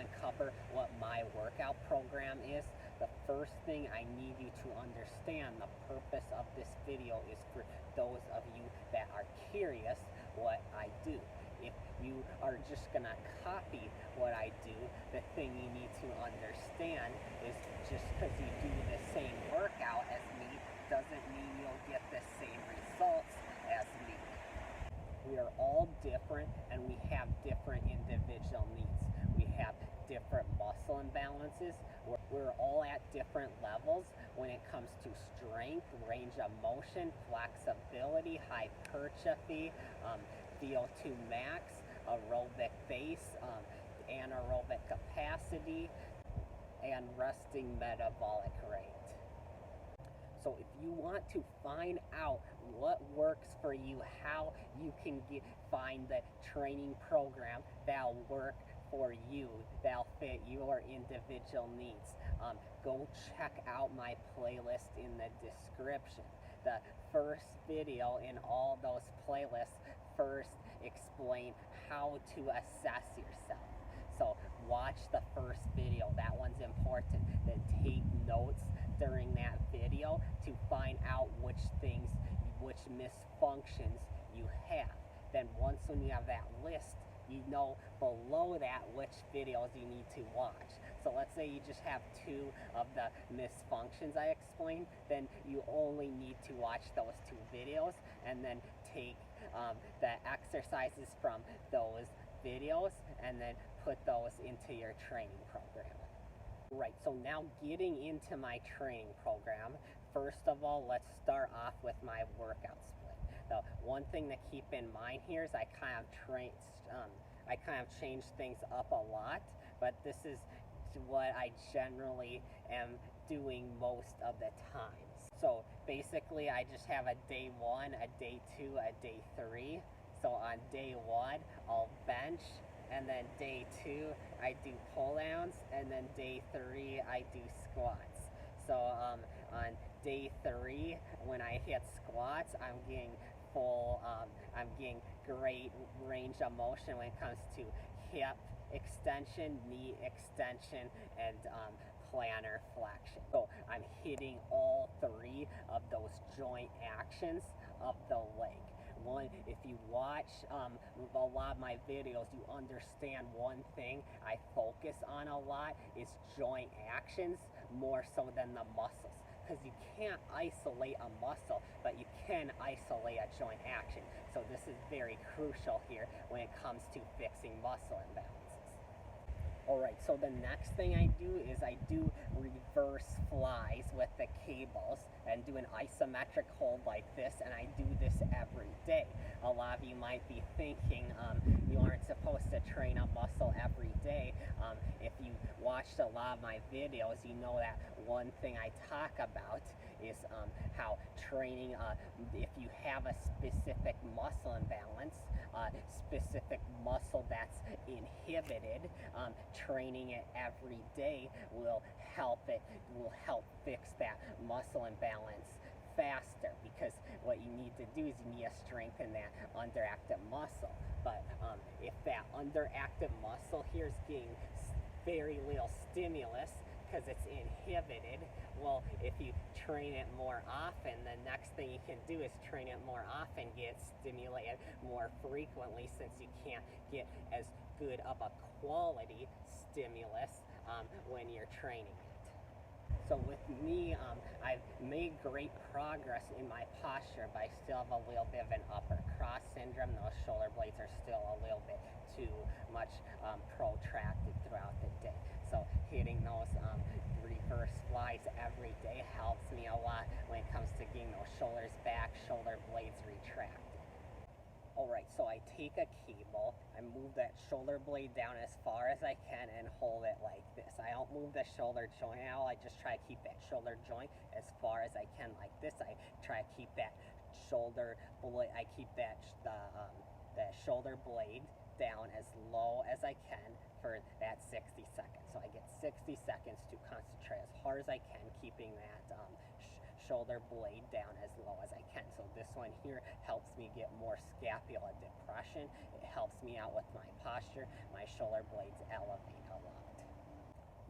going to cover what my workout program is, the first thing I need you to understand, the purpose of this video is for those of you that are curious what I do. If you are just going to copy what I do, the thing you need to understand is just because you do the same workout as me doesn't mean you'll get the same results as me. We are all different and we have different individual needs. We have different muscle imbalances. We're all at different levels when it comes to strength, range of motion, flexibility, hypertrophy, VO2 max, aerobic base, anaerobic capacity, and resting metabolic rate. So if you want to find out what works for you, how you can find the training program that'll work for you, that'll fit your individual needs, go check out my playlist in the description. The first video in all those playlists first explain how to assess yourself. So watch the first video, that one's important. Then take notes during that video to find out which misfunctions you have. Then once when you have that list, you know below that which videos you need to watch. So let's say you just have 2 of the misfunctions I explained, then you only need to watch those 2 videos and then take the exercises from those videos and then put those into your training program. Right, so now getting into my training program, first of all, let's start off with my workout split. The one thing to keep in mind here is I kind of change things up a lot, but this is what I generally am doing most of the time. So basically I just have a day 1, a day 2, a day 3. So on day 1, I'll bench, and then day 2, I do pull-downs, and then day 3, I do squats. So on day 3, when I hit squats, I'm getting great range of motion when it comes to hip extension, knee extension, and plantar flexion. So I'm hitting all 3 of those joint actions of the leg. One, if you watch a lot of my videos, you understand one thing I focus on a lot is joint actions more so than the muscles. Because you can't isolate a muscle, but you can isolate a joint action. So this is very crucial here when it comes to fixing muscle imbalances. Alright, so the next thing I do is I do reverse flies with the cables and do an isometric hold like this, and I do this every day. A lot of you might be thinking you aren't supposed to train a muscle every day. If you watched a lot of my videos, you know that one thing I talk about is how training, if you have a specific muscle imbalance, specific muscle that's inhibited, training it every day will help fix that muscle imbalance faster, because what you need to do is you need to strengthen that underactive muscle. But if that underactive muscle here is getting very little stimulus because it's inhibited, well, if you train it more often, the next thing you can do is train it more often, get stimulated more frequently, since you can't get as good of a quality stimulus when you're training it. So with me, I've made great progress in my posture, but I still have a little bit of an upper cross syndrome. Those shoulder blades are still a little bit too much protracted throughout the day. So hitting those reverse flies every day helps me a lot when it comes to getting those shoulders back, shoulder blades retracted. Alright, so I take a cable, I move that shoulder blade down as far as I can and hold it like this. I don't move the shoulder joint out, I just try to keep that shoulder joint as far as I can like this. I try to keep that shoulder blade, the shoulder blade down as low as I can for that 60 seconds. So I get 60 seconds to concentrate as hard as I can, keeping that shoulder blade down as low as I can. So this one here helps me get more scapular depression. It helps me out with my posture. My shoulder blades elevate a lot.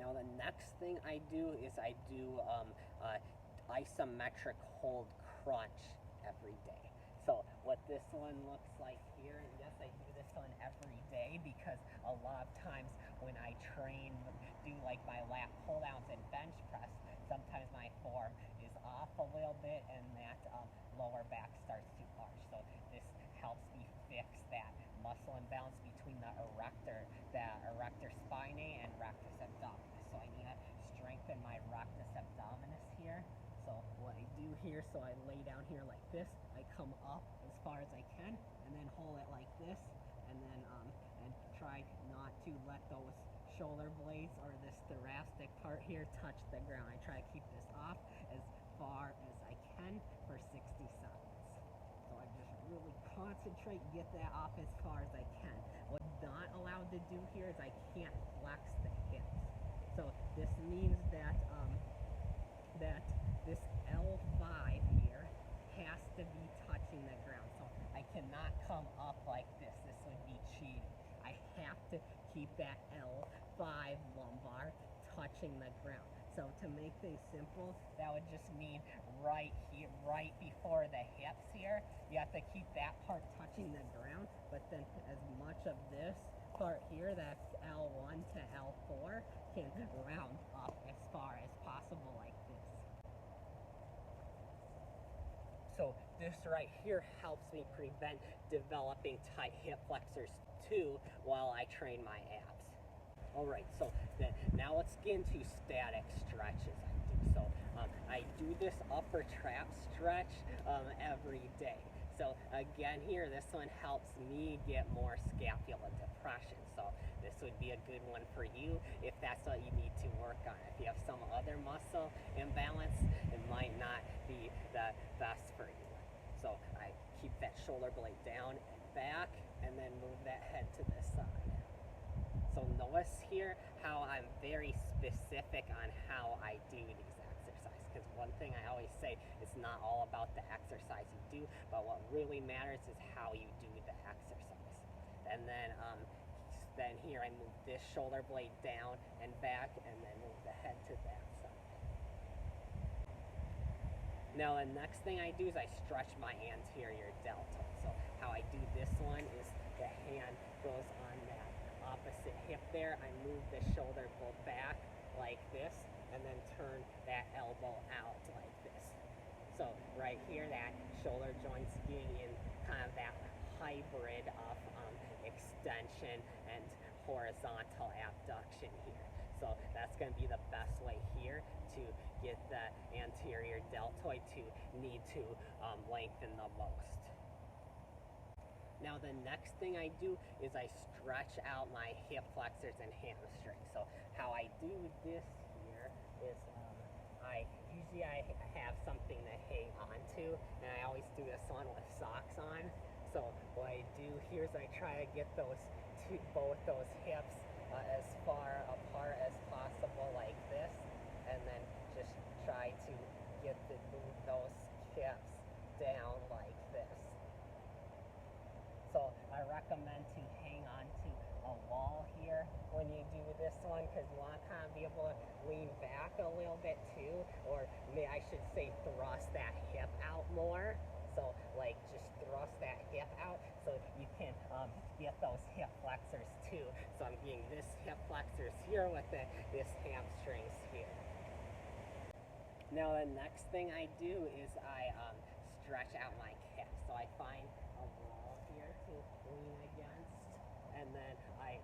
Now the next thing I do is I do isometric hold crunch every day. So what this one looks like here, and yes, I do this one every day because a lot of times when I train, do like my lat pull downs and bench press, sometimes my form is off a little bit and that lower back starts to arch. So this helps me fix that muscle imbalance between the erector spinae and rectus abdominis. So I need to strengthen my rectus abdominis here. So what I do here, so I lay down here like this, I come up as far as I can, and then hold it like this, and then and try not to let those shoulder blades or this thoracic part here touch the ground. I try to keep this off as far as I can for 60 seconds. So I just really concentrate, get that off as far as I can. What's not allowed to do here is I can't flex the hips. So this means that that this L5 here has to be touching the ground. So I cannot come up like this. This would be cheating. I have to keep that L5 lumbar touching the ground. So to make things simple, that would just mean right here, right before the hips here, you have to keep that part touching the ground, but then as much of this part here, that's L1 to L4, can round up as far as possible like this. So this right here helps me prevent developing tight hip flexors too while I train my abs. Alright, so now let's get into static stretches I do. So I do this upper trap stretch every day. So again here, this one helps me get more scapula depression. So this would be a good one for you if that's what you need to work on. If you have some other muscle imbalance, it might not be the best for you. So I keep that shoulder blade down and back, and then move that head to the side. So notice here how I'm very specific on how I do these exercises, because one thing I always say, it's not all about the exercise you do, but what really matters is how you do the exercise. And then here I move this shoulder blade down and back, and then move the head to that side. Now the next thing I do is I stretch my anterior deltoid. So how I do this one is the hand goes on that opposite hip there. I move the shoulder back like this, and then turn that elbow out like this. So right here, that shoulder joint's getting in kind of that hybrid of extension and horizontal abduction here. So that's going to be the best way here to get the anterior deltoid to need to lengthen the most. Now the next thing I do is I stretch out my hip flexors and hamstrings. So how I do this here is I have something to hang on to, and I always do this one with socks on. So what I do here is I try to get both those hips as far apart as possible like this, and then just try to move those hips down like this. So I recommend to hang on to a wall here when you do this one, because you want to kind of be able to lean back a little bit too, or I should say thrust that hip out more. So like just thrust that hip out so you can get those hip flexors too. So I'm getting this hip flexors here with this hamstrings here. Now the next thing I do is I stretch out my calf. So I find a wall here to lean against, and then I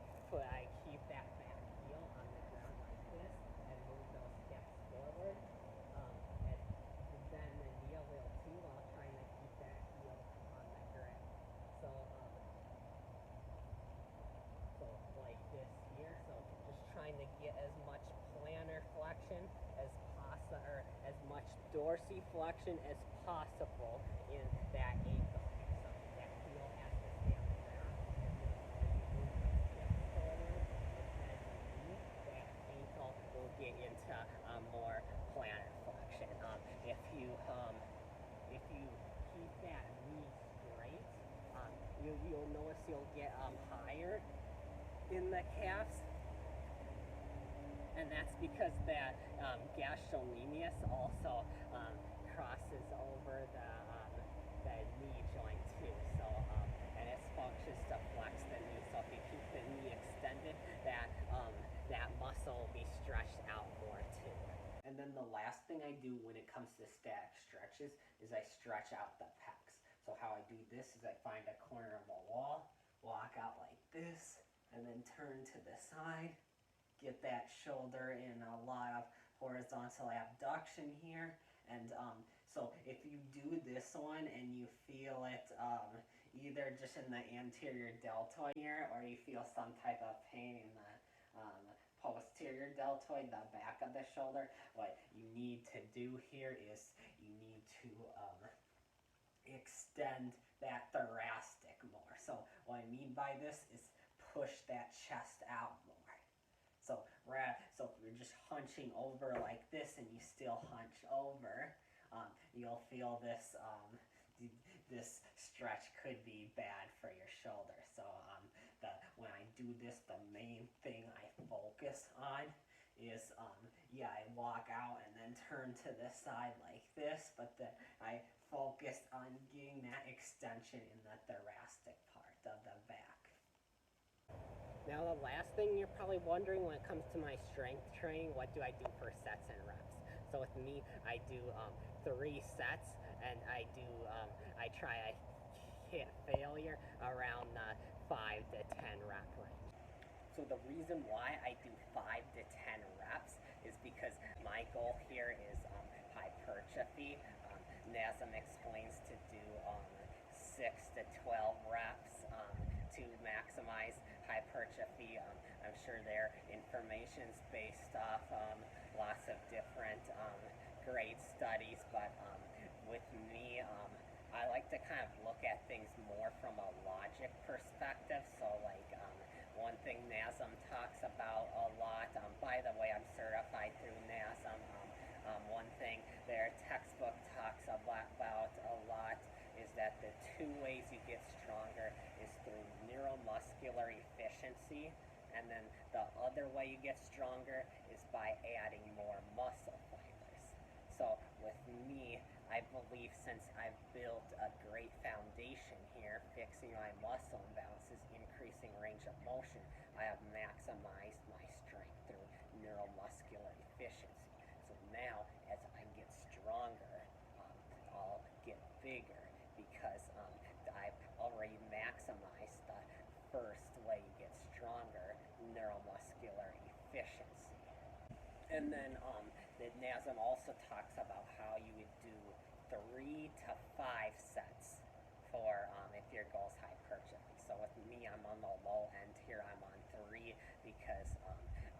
keep that back heel on the ground like this and move those hips forward, and bend the knee a little too while trying to keep that heel on the ground. So like this here. So just trying to get as much plantar flexion as possible, or as much dorsiflexion as possible in that ankle. So that heel has to stay on the ground, and then as you move those hips forward and underneath, that ankle will get into more plantar flexion. If you keep that knee straight, you'll notice you'll get higher in the calves. And that's because that gastrocnemius also crosses over the knee joint too. So and its function is to flex the knee. So if you keep the knee extended, that muscle will be stretched out more too. And then the last thing I do when it comes to static stretches is I stretch out the pecs. So how I do this is I find a corner of a wall, walk out like this, and then turn to the side. Get that shoulder in a lot of horizontal abduction here. And so if you do this one and you feel it either just in the anterior deltoid here, or you feel some type of pain in the posterior deltoid, the back of the shoulder, what you need to do here is you need to extend that thoracic more. So what I mean by this is push that chest out more. So if you're just hunching over like this and you still hunch over, you'll feel this this stretch could be bad for your shoulder. So when I do this, the main thing I focus on is I walk out and then turn to the side like this, but I focus on getting that extension in the thoracic part of the back. Now the last thing you're probably wondering when it comes to my strength training, what do I do for sets and reps? So with me, I do 3 sets, and I hit failure around the 5 to 10 rep range. So the reason why I do 5 to 10 reps is because my goal here is hypertrophy. NASM explains to do 6 to 12 reps to maximize hypertrophy. I'm sure their information's based off lots of different great studies, but with me, I like to kind of look at things more from a logic perspective. So like one thing NASM talks about a lot, by the way, I'm certified through NASM. One thing their textbook talks about a lot is that the 2 ways you get stronger is through neuromuscular efficiency, and then the other way you get stronger is by adding more muscle fibers. So with me, I believe since I've built a great foundation here, fixing my muscle imbalances, increasing range of motion, I have maximized my strength through neuromuscular efficiency. So now, as I get stronger, I'll get bigger because I've already maximized the first way you get stronger, neuromuscular efficiency. And then the NASM also talks about how you would do 3 to 5 sets for if your goal is hypertrophy. So with me, I'm on the low end here. I'm on 3 because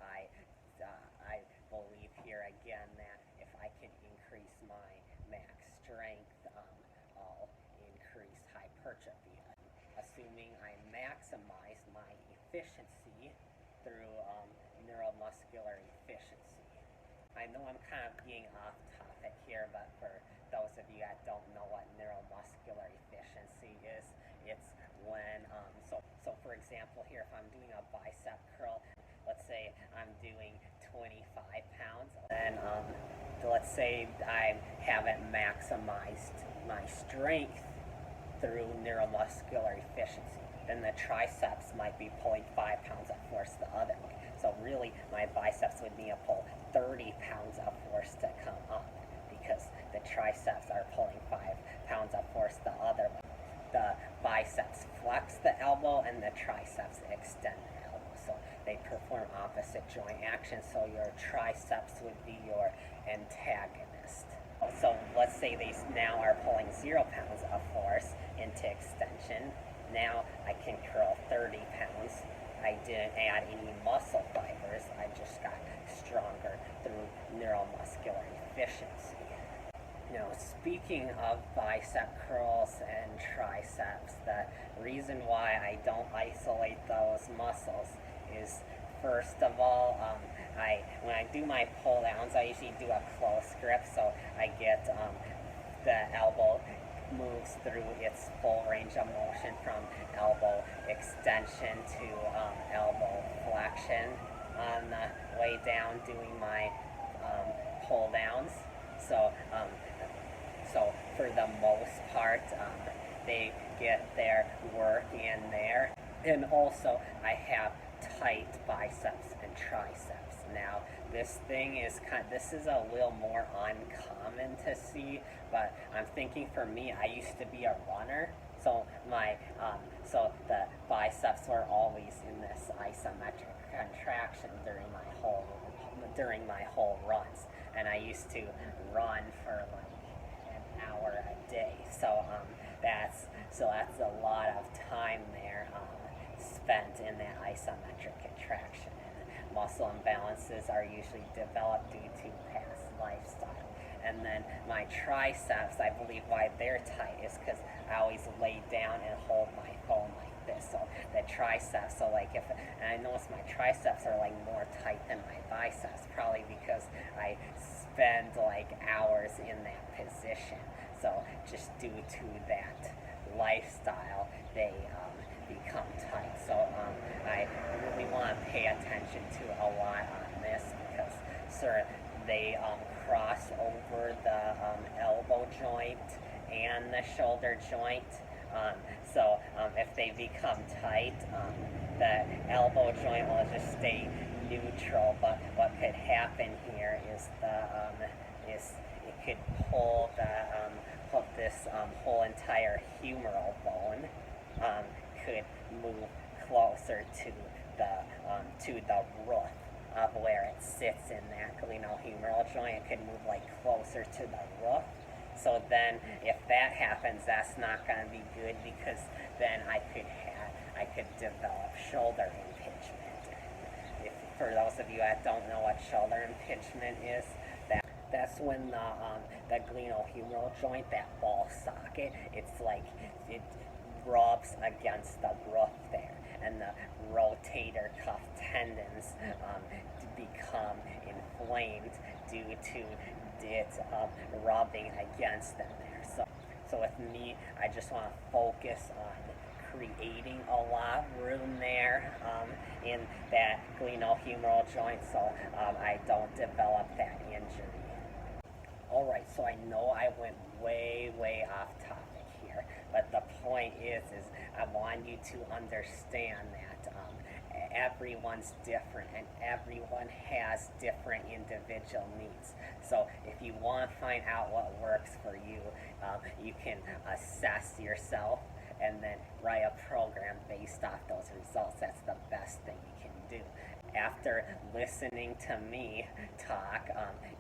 I believe here again that if I can increase my max strength, I'll increase hypertrophy. Assuming I maximize my efficiency through neuromuscular efficiency. I know I'm kind of being off topic here, but for those of you that don't know what neuromuscular efficiency is, it's when, so for example here, if I'm doing a bicep curl, let's say I'm doing 25 pounds, and let's say I haven't maximized my strength through neuromuscular efficiency, then the triceps might be pulling 5 pounds of force the other way. So really, my biceps would need to pull 30 pounds of force to come up because the triceps are pulling 5 pounds of force the other way. The biceps flex the elbow and the triceps extend the elbow. So they perform opposite joint action, so your triceps would be your antagonist. So let's say they now are pulling 0 pounds of force into extension. Now I can curl 30 pounds. I didn't add any muscle fibers. I just got stronger through neuromuscular efficiency. Now, speaking of bicep curls and triceps, the reason why I don't isolate those muscles is, first of all, when I do my pull downs, I usually do a close grip, so I get the elbow moves through its full range of motion from elbow extension to elbow flexion. on the way down doing my pull downs. So, so for the most part, they get their work in there. And also, I have tight biceps and triceps. Now, this is a little more uncommon to see, but I'm thinking for me, I used to be a runner, so so the biceps were always in this isometric contraction during my whole runs, and I used to run for like an hour a day. So that's a lot of time there spent in that isometric contraction. And muscle imbalances are usually developed due to past lifestyle. And then my triceps, I believe why they're tight is because I always lay down and hold my phone like this. So the triceps, and I notice my triceps are like more tight than my biceps, probably because I spend like hours in that position. So just due to that lifestyle, they become tight. So I really want to pay attention to a lot on this because they cross over the elbow joint and the shoulder joint. So if they become tight, the elbow joint will just stay neutral. But what could happen here is it could pull this whole entire humeral bone could move closer to the roof of where it sits in that glenohumeral joint. It could move like closer to the roof. So then, if that happens, that's not going to be good because then I could develop shoulder impingement. For those of you that don't know what shoulder impingement is, that's when the glenohumeral joint, that ball socket, it's like it rubs against the roof there, and the rotator cuff tendons become inflamed due to it rubbing against them there. So with me, I just want to focus on creating a lot of room there in that glenohumeral joint so I don't develop that injury. Alright, so I know I went way off topic here, but the point is I want you to understand that everyone's different and everyone has different individual needs. So if you want to find out what works for you, you can assess yourself and then write a program based off those results. That's the best thing you can do. After listening to me talk,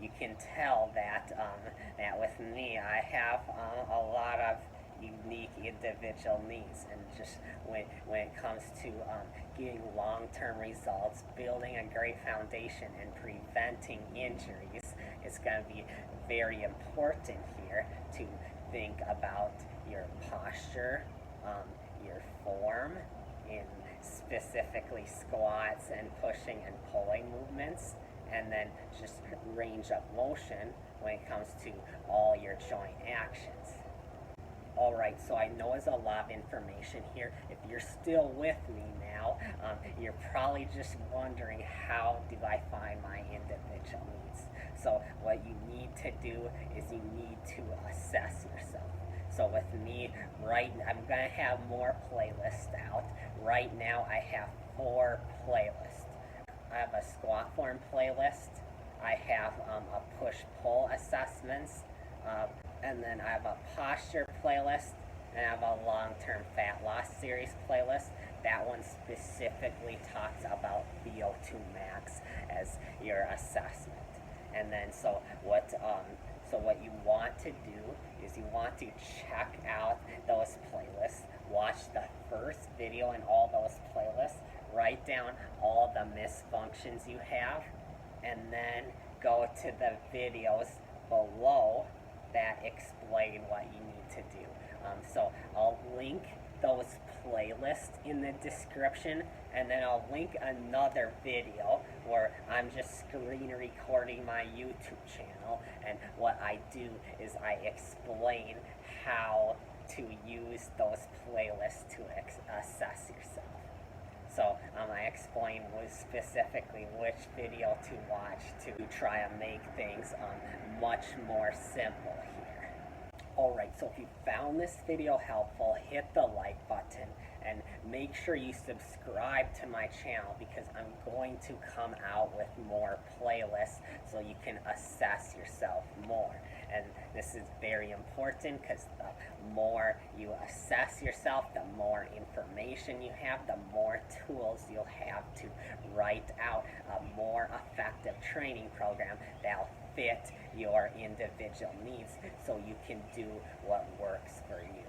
you can tell that with me, I have a lot of unique individual needs, and just when it comes to getting long-term results, building a great foundation, and preventing injuries, it's going to be very important here to think about your posture, your form, in specifically squats and pushing and pulling movements, and then just range of motion when it comes to all your joint actions. Alright, so I know there's a lot of information here. If you're still with me now, you're probably just wondering, how do I find my individual needs? So what you need to do is you need to assess yourself. So with me, I'm going to have more playlists out. Right now I have 4 playlists. I have a squat form playlist. I have a push-pull assessments. And then I have a posture playlist, and I have a long-term fat loss series playlist. That one specifically talks about VO2 max as your assessment. And then so what you want to do is you want to check out those playlists, watch the first video in all those playlists, write down all the misfunctions you have, and then go to the videos below that explain what you need to do. So I'll link those playlists in the description, and then I'll link another video where I'm just screen recording my YouTube channel, and what I do is I explain how to use those playlists to assess yourself. So I explain specifically which video to watch to try and make things much more simple here. Alright, so if you found this video helpful, hit the like button and make sure you subscribe to my channel because I'm going to come out with more playlists so you can assess yourself more. And this is very important because the more you assess yourself, the more information you have, the more tools you'll have to write out a more effective training program that'll fit your individual needs so you can do what works for you.